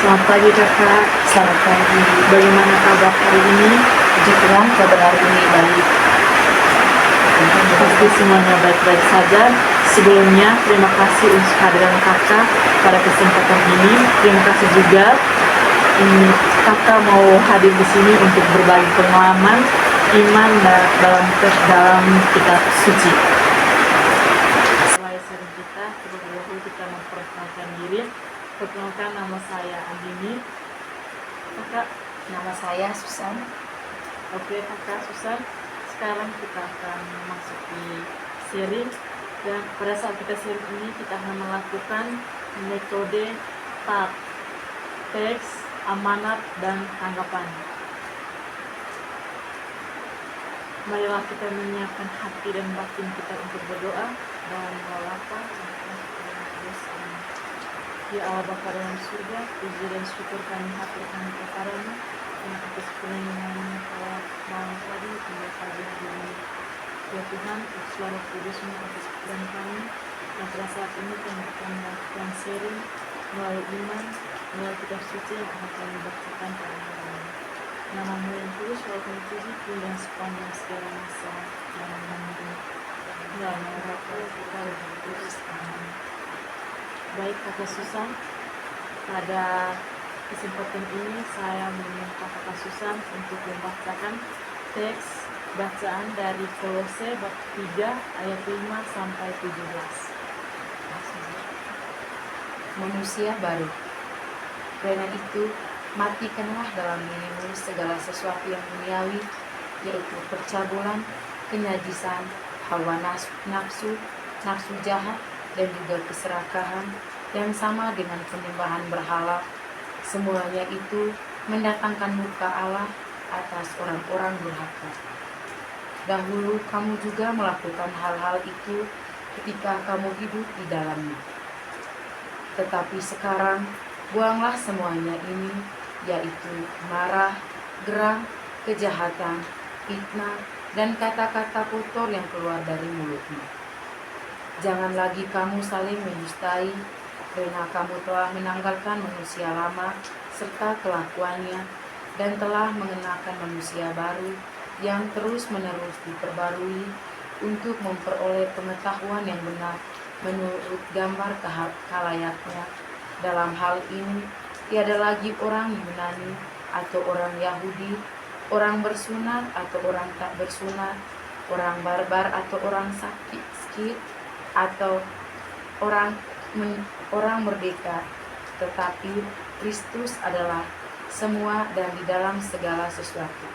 Selamat pagi kakak. Selamat pagi. Bagaimana kabar hari ini? Puji Tuhan, kabar hari ini baik. Pasti semuanya baik-baik saja. Sebelumnya terima kasih untuk kehadiran kakak pada kesempatan ini. Terima kasih juga kakak mau hadir di sini untuk berbagi pengalaman iman dalam kitab suci. Setelah sharing kita, terlebih dahulu kita memperkenalkan diri. Perkenalkan, nama saya Andini. Kakak, Nama saya Susan. oke kakak Susan. Sekarang kita akan memasuki sharing, dan pada saat kita sharing ini kita akan melakukan metode TAP, teks, amanat, dan tanggapan. Marilah kita menyiapkan hati dan batin kita untuk berdoa dan melapang Ya Allah Bapa dalam surga, puji dan syukur kami haturkan kepadamu yang atas perlindungan telah malam tadi hingga pagi hari ini. Ya Tuhan, suara kudus-Mu atas pikiran kami, dan pada saat ini kami akan melakukan sharing melalui iman, melalui kitab suci yang akan kami bacakan pada hari ini. Nama-Mu yang kudus, selalu kami puji, kini dan sepanjang segala masa dan ini. Dalam nama Bapa, Putra, dan Roh Kudus. Amin. Baik kakak Susan, pada kesempatan ini saya meminta kakak Susan untuk membacakan teks bacaan dari Kolose bab 3 ayat 5 sampai 17. Manusia baru. Karena itu, matikanlah dalam dirimu segala sesuatu yang duniawi, yaitu percabulan, kenajisan, hawa nafsu, nafsu jahat, dan juga keserakahan yang sama dengan penyembahan berhala. Semuanya itu mendatangkan murka Allah atas orang-orang durhaka. Dahulu kamu juga melakukan hal-hal itu ketika kamu hidup di dalamnya. Tetapi sekarang buanglah semuanya ini, yaitu marah, geram, kejahatan, fitnah, dan kata-kata kotor yang keluar dari mulutmu. Jangan lagi kamu saling mendustai, karena kamu telah menanggalkan manusia lama serta kelakuannya, dan telah mengenakan manusia baru yang terus-menerus diperbarui untuk memperoleh pengetahuan yang benar menurut gambar kalayaknya. Dalam hal ini, tiada lagi orang Yunani atau orang Yahudi, orang bersunat atau orang tak bersunat, orang barbar atau orang sakit, atau orang merdeka, tetapi Kristus adalah semua dan di dalam segala sesuatu.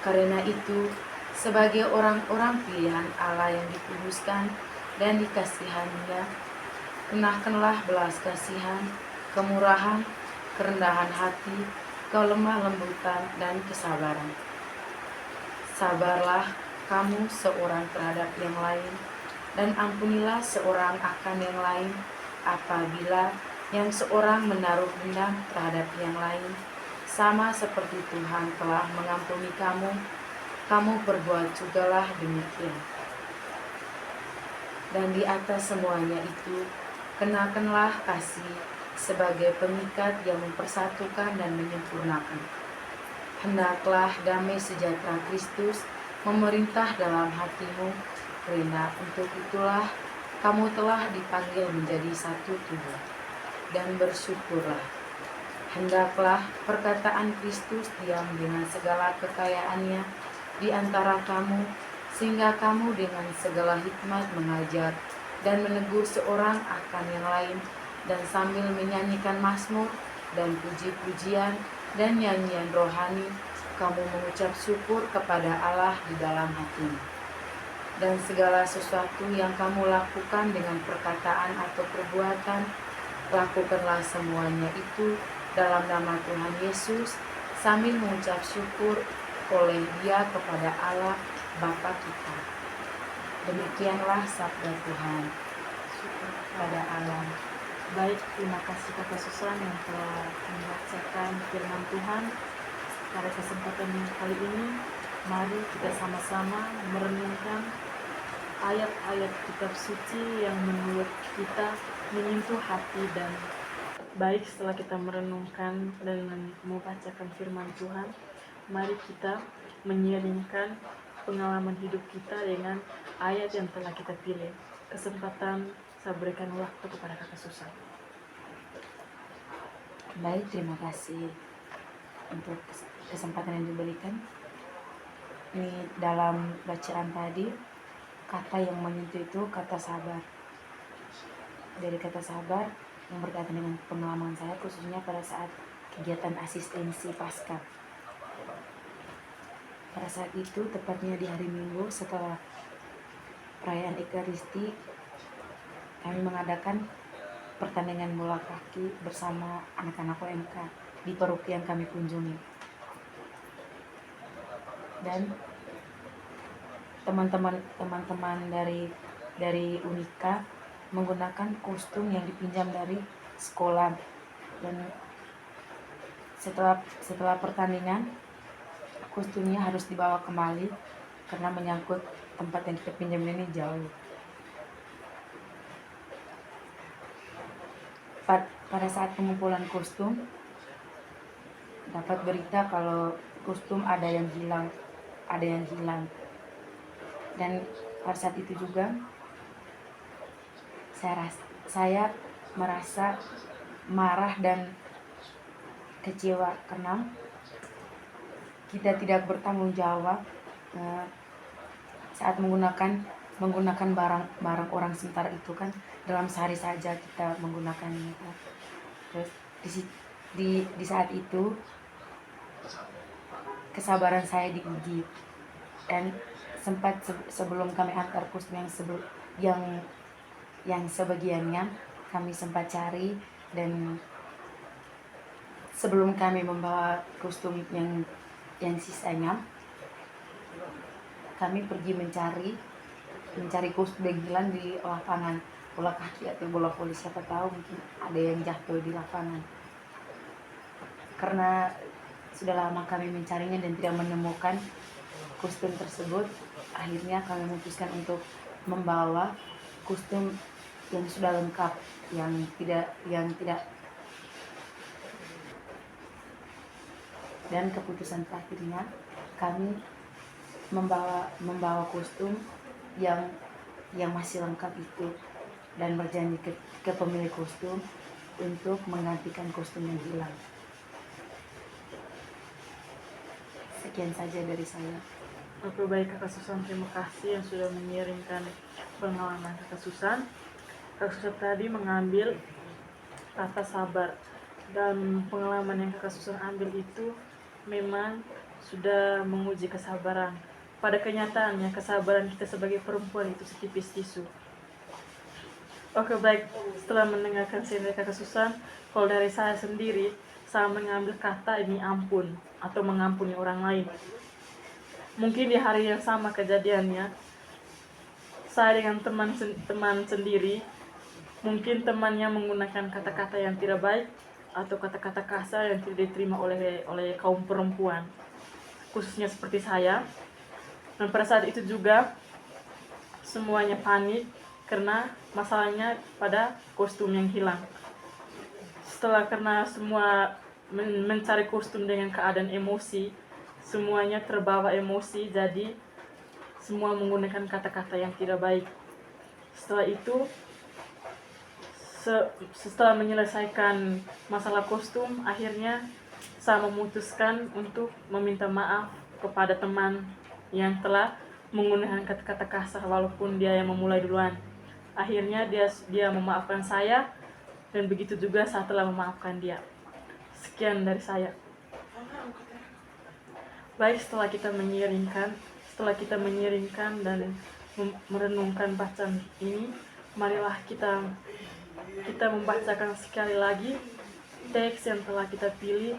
Karena itu, sebagai orang-orang pilihan Allah yang dikuduskan dan dikasihaninya, kenakanlah belas kasihan, kemurahan, kerendahan hati, kelemah lembutan, dan kesabaran. Sabarlah kamu seorang terhadap yang lain, dan ampunilah seorang akan yang lain apabila yang seorang menaruh dendam terhadap yang lain, sama seperti Tuhan telah mengampuni kamu, kamu perbuat jugalah demikian. Dan di atas semuanya itu, kenakanlah kasih sebagai pengikat yang mempersatukan dan menyempurnakan. Hendaklah damai sejahtera Kristus memerintah dalam hatimu, karena untuk itulah kamu telah dipanggil menjadi satu tubuh. Dan bersyukurlah. Hendaklah perkataan Kristus diam dengan segala kekayaannya di antara kamu, sehingga kamu dengan segala hikmat mengajar dan menegur seorang akan yang lain, dan sambil menyanyikan mazmur dan puji-pujian dan nyanyian rohani, kamu mengucap syukur kepada Allah di dalam hatimu. Dan segala sesuatu yang kamu lakukan dengan perkataan atau perbuatan, lakukanlah semuanya itu dalam nama Tuhan Yesus, sambil mengucap syukur oleh Dia kepada Allah Bapa kita. Demikianlah sabda Tuhan. Syukur Pada Allah. Baik, terima kasih kakak Susan yang telah membacakan firman Tuhan. Pada kesempatan kali ini, mari kita sama-sama merenungkan ayat-ayat kitab suci yang menurut kita menyentuh hati dan Baik, setelah kita merenungkan dan membacakan firman Tuhan, mari kita menyiringkan pengalaman hidup kita dengan ayat yang telah kita pilih. Kesempatan saya berikan waktu kepada Kakak Susan. Baik, terima kasih untuk kesempatan yang diberikan. Ini dalam bacaan tadi, kata yang menyentuh itu kata sabar. Dari kata sabar yang berkaitan dengan pengalaman saya, khususnya pada saat kegiatan asistensi Paskah. Pada saat itu, tepatnya di hari Minggu setelah perayaan Ekaristi, kami mengadakan pertandingan bola kaki bersama anak-anak UMK di paroki yang kami kunjungi. Dan teman-teman dari Unika menggunakan kostum yang dipinjam dari sekolah. Dan setelah pertandingan, kostumnya harus dibawa kembali karena menyangkut tempat yang kita pinjam ini jauh. Pada saat pengumpulan kostum, dapat berita kalau kostum ada yang hilang. Dan pada saat itu juga saya merasa marah dan kecewa karena kita tidak bertanggung jawab saat menggunakan barang orang sementara itu kan dalam sehari saja kita menggunakannya. Terus di saat itu kesabaran saya diuji, dan sempat sebelum kami antar kostum yang sebagiannya kami sempat cari, dan sebelum kami membawa kostum yang sisanya, kami pergi mencari kostum yang hilang di lapangan bola kaki atau bola voli. Siapa tahu mungkin ada yang jatuh di lapangan. Karena sudah lama kami mencarinya dan tidak menemukan kostum tersebut, akhirnya kami memutuskan untuk membawa kostum yang sudah lengkap, yang tidak. Dan keputusan terakhirnya kami membawa kostum yang masih lengkap itu, dan berjanji ke pemilik kostum untuk menggantikan kostum yang hilang. Sekian saja dari saya. Oke, baik Kakak Susan, terima kasih yang sudah mengirimkan pengalaman Kakak Susan. Kakak Susan tadi mengambil kata sabar, dan pengalaman yang Kakak Susan ambil itu memang sudah menguji kesabaran. Pada kenyataannya kesabaran kita sebagai perempuan itu setipis tisu. Oke, baik, setelah mendengarkan cerita Kakak Susan, kalau dari saya sendiri, saya mengambil kata ini ampun atau mengampuni orang lain. Mungkin di hari yang sama kejadiannya, saya dengan teman sendiri, mungkin temannya menggunakan kata-kata yang tidak baik atau kata-kata kasar yang tidak diterima oleh kaum perempuan, khususnya seperti saya. Dan pada saat itu juga semuanya panik karena masalahnya pada kostum yang hilang. Karena semua mencari kostum dengan keadaan emosi, semuanya terbawa emosi, jadi semua menggunakan kata-kata yang tidak baik. Setelah itu, setelah menyelesaikan masalah kostum, akhirnya saya memutuskan untuk meminta maaf kepada teman yang telah menggunakan kata-kata kasar walaupun dia yang memulai duluan. Akhirnya dia memaafkan saya, dan begitu juga saya telah memaafkan dia. Sekian dari saya. Baik, setelah kita menyiringkan dan merenungkan bacaan ini, marilah kita membacakan sekali lagi teks yang telah kita pilih.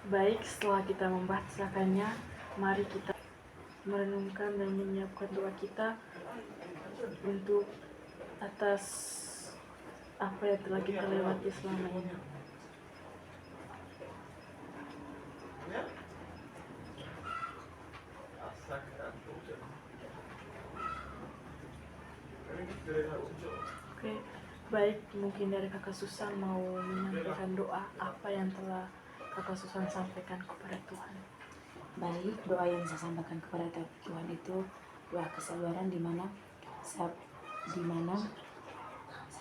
Baik, setelah kita membacakannya, mari kita merenungkan dan menyiapkan doa kita untuk atas apa yang telah kita lewati selama ini. Oke, baik, mungkin dari Kakak Susan mau menyampaikan doa apa yang telah Kakak Susan sampaikan kepada Tuhan. Baik, doa yang saya sampaikan kepada Tuhan itu doa kesabaran di mana saya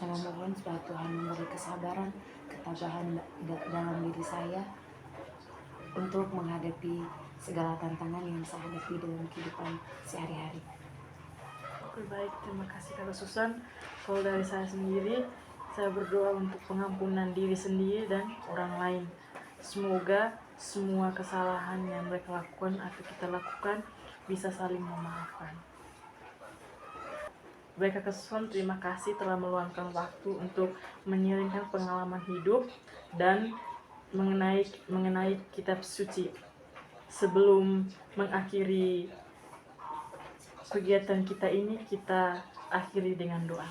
memohon supaya Tuhan memberi kesabaran, ketabahan dalam diri saya untuk menghadapi segala tantangan yang saya hadapi dalam kehidupan sehari-hari. Oke, baik, terima kasih Kakak Susan. Kalau dari saya sendiri, saya berdoa untuk pengampunan diri sendiri dan orang lain. Semoga semua kesalahan yang mereka lakukan atau kita lakukan bisa saling memaafkan. Baik Kakak Susan, terima kasih telah meluangkan waktu untuk menyiringkan pengalaman hidup dan mengenai kitab suci. Sebelum mengakhiri kegiatan kita ini, kita akhiri dengan doa.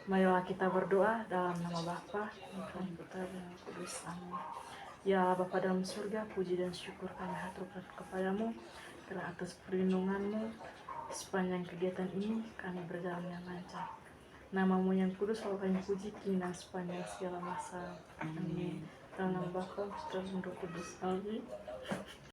Marilah kita berdoa dalam nama Bapa, dan Putra dan Roh Kudus. Amin. Ya Bapa dalam surga, puji dan syukur kami haturkan kepadamu karena atas perlindunganmu sepanjang kegiatan ini kami berjalan dengan lancar. Namamu yang kudus selalu kami puji kini dan sepanjang segala masa. Amin. Dalam nama Bapa, Putra dan Roh Kudus. Amin.